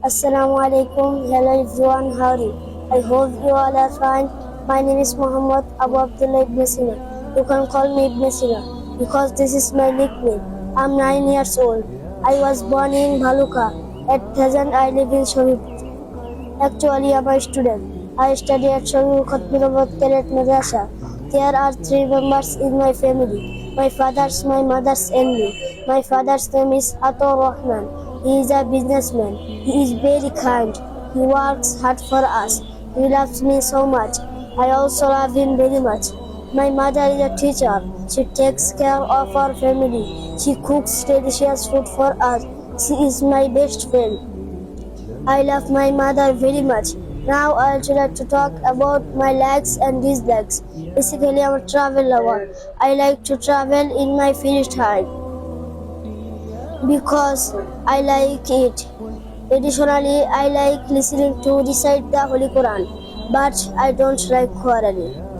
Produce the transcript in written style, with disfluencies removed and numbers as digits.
Assalamu alaikum. Hello everyone, how are you? I hope you all are fine. My name is Muhammad Abu Abdullah Ibn Sina. You can call me Ibn Sina because this is my nickname. I'm 9 years old. I was born in Bhaluka. At present, I live in Shabib. Actually, I'm a student. I study at Shabib Khatmirabad Cadet Madrasa. There are three members in my family. My mother's, and me. My father's name is Ator Rahman. He is a businessman. He is very kind. He works hard for us. He loves me so much. I also love him very much. My mother is a teacher. She takes care of our family. She cooks delicious food for us. She is my best friend. I love my mother very much. Now I would like to talk about my likes and dislikes. Basically, I'm a travel lover. I like to travel in my free time because I like it. Additionally, I like listening to recite the Holy Quran, but I don't like quarreling.